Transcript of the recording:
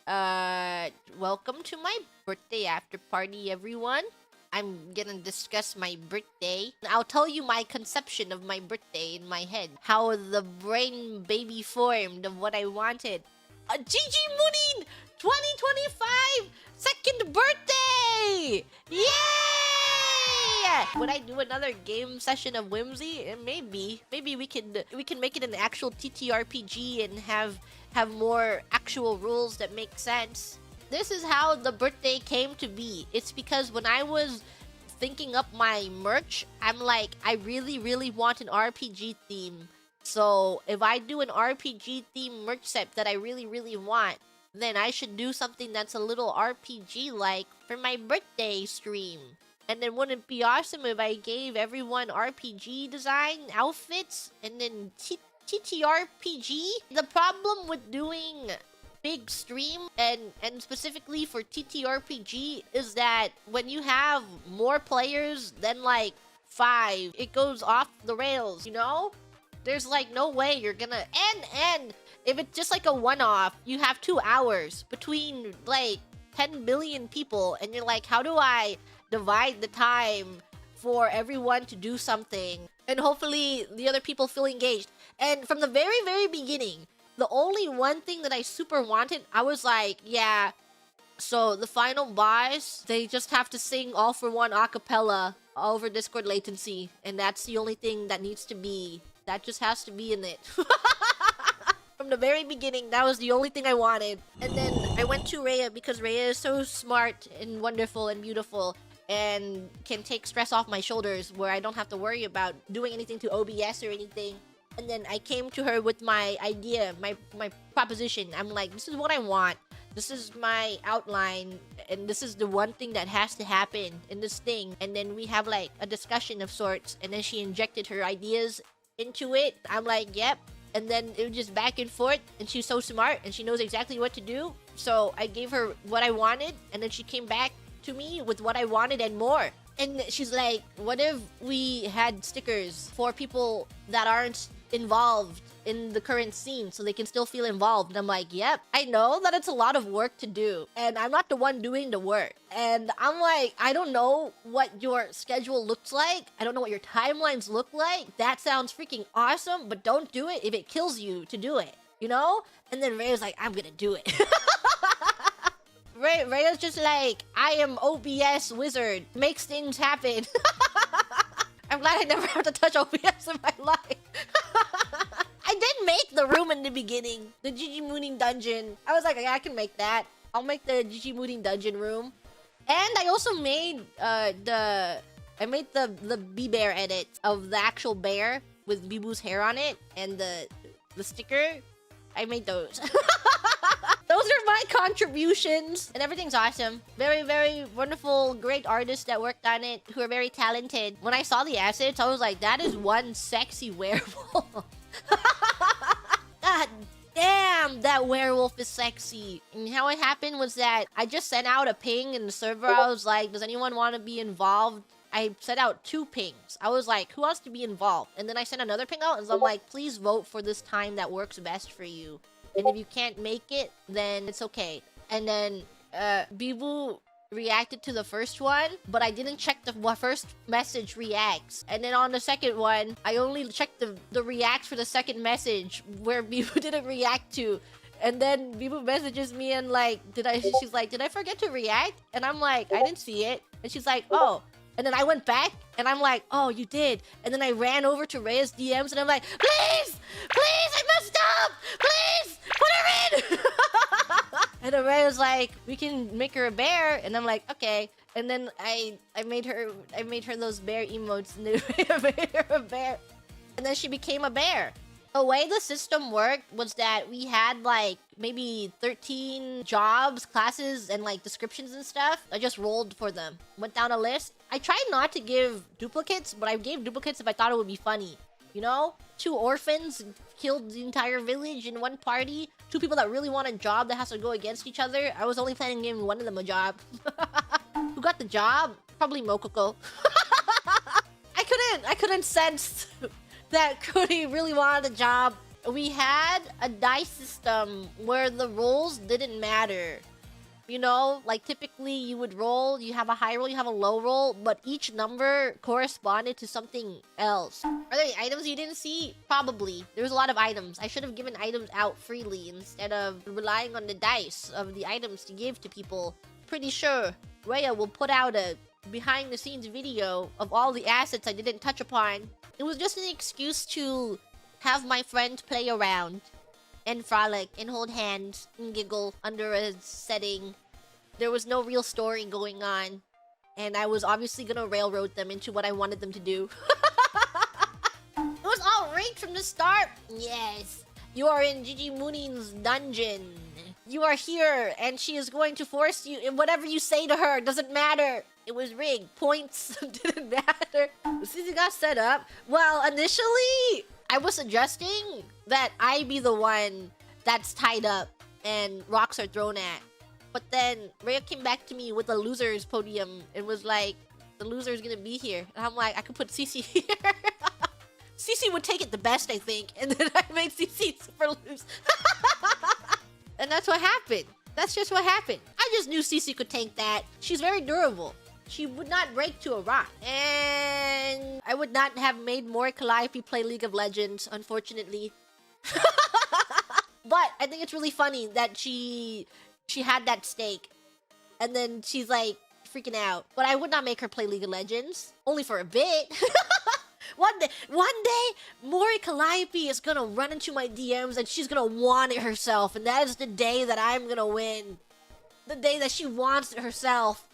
Welcome to my birthday after party, everyone. I'm gonna discuss my birthday. I'll tell you my conception of my birthday in my head. How the brain baby formed of what I wanted. A Gigi Murin 2025 second birthday! Yay! Would I do another game session of Whimsy? Maybe. Maybe we can make it an actual TTRPG and have more actual rules that make sense. This is how the birthday came to be. It's because when I was thinking up my merch, I'm like, I really want an RPG theme. So if I do an RPG theme merch set that I really want, then I should do something that's a little RPG-like for my birthday stream. And then wouldn't it be awesome if I gave everyone RPG design outfits and then TTRPG? The problem with doing big stream and specifically for TTRPG is that when you have more players than like 5, it goes off the rails, you know? There's like no way you're gonna and if it's just like a one-off, you have 2 hours between like 10 billion people and you're like, how do I divide the time for everyone to do something and hopefully the other people feel engaged? And from the very beginning, the only one thing that I super wanted, I was like, yeah, so the final boss, they just have to sing All For One a cappella over Discord latency, and that's the only thing that needs to be. That just has to be in it. From the very beginning, that was the only thing I wanted. And then I went to Rhea because Rhea is so smart and wonderful and beautiful and can take stress off my shoulders where I don't have to worry about doing anything to OBS or anything. And then I came to her with my idea, my proposition. I'm like, this is what I want. This is my outline. And this is the one thing that has to happen in this thing. And then we have like a discussion of sorts. And then she injected her ideas into it. I'm like, yep. And then it was just back and forth. And she's so smart. And she knows exactly what to do. So I gave her what I wanted. And then she came back to me with what I wanted and more. And she's like, what if we had stickers for people that aren't involved in the current scene so they can still feel involved? And I'm like, yep, I know that it's a lot of work to do and I'm not the one doing the work. And I'm like, I don't know what your schedule looks like. I don't know what your timelines look like. That sounds freaking awesome, but don't do it if it kills you to do it, you know? And then Ray was like, I'm gonna do it. Ray's just like, I am OBS wizard, makes things happen. I'm glad I never have to touch OBS in my life. I did make the room in the beginning, the Gigi Mooning dungeon. I was like, yeah, I can make that. I'll make the Gigi Mooning dungeon room. And I also made the B-Bear edit of the actual bear with Biboo's hair on it and the sticker. I made those. Those are my contributions. And everything's awesome. Very wonderful, great artists that worked on it who are very talented. When I saw the assets, I was like, that is one sexy werewolf. God damn, that werewolf is sexy. And how it happened was that I just sent out a ping in the server. I was like, does anyone want to be involved? I sent out 2 pings. I was like, who wants to be involved? And then I sent another ping out and I'm like, please vote for this time that works best for you. And if you can't make it, then it's okay. And then Biboo reacted to the first one, but I didn't check the first message reacts. And then on the second one, I only checked the reacts for the second message where Biboo didn't react to. And then Biboo messages me and like, she's like, did I forget to react? And I'm like, I didn't see it. And she's like, oh. And then I went back and I'm like, oh, you did. And then I ran over to Rhea's DMs and I'm like, please, I messed up. Please, put her in. And then Rhea was like, we can make her a bear. And I'm like, okay. And then I made her those bear emotes and then made her a bear. And then she became a bear. The way the system worked was that we had like maybe 13 jobs, classes, and like descriptions and stuff. I just rolled for them. Went down a list. I tried not to give duplicates, but I gave duplicates if I thought it would be funny. You know? 2 orphans killed the entire village in one party. 2 people that really want a job that has to go against each other. I was only planning on giving one of them a job. Who got the job? Probably Mokoko. I couldn't sense that Cody really wanted a job. we had a dice system where the rolls didn't matter. You know, like typically you would roll, you have a high roll, you have a low roll, but each number corresponded to something else. Are there any items you didn't see? Probably. There was a lot of items. I should have given items out freely instead of relying on the dice of the items to give to people. Pretty sure Rhea will put out a behind the scenes video of all the assets I didn't touch upon. It was just an excuse to have my friends play around and frolic and hold hands and giggle under a setting. There was no real story going on, and I was obviously gonna railroad them into what I wanted them to do. It was all rigged from the start. Yes, you are in Gigi Murin's dungeon. You are here, and she is going to force you. And whatever you say to her doesn't matter. It was rigged. Points didn't matter. Since you got set up, well, initially I was suggesting that I be the one that's tied up and rocks are thrown at. But then Rhea came back to me with the losers podium and was like, the loser's gonna be here. And I'm like, I could put Cece here. Cece would take it the best, I think. And then I made Cece super loose. And that's what happened. That's just what happened. I just knew Cece could tank that. She's very durable. She would not break to a rock. And I would not have made more Calliope play League of Legends, unfortunately. But I think it's really funny that she had that stake. And then she's like freaking out. But I would not make her play League of Legends. Only for a bit. One day, Mori Calliope is gonna run into my DMs and she's gonna want it herself. And that is the day that I'm gonna win. The day that she wants it herself.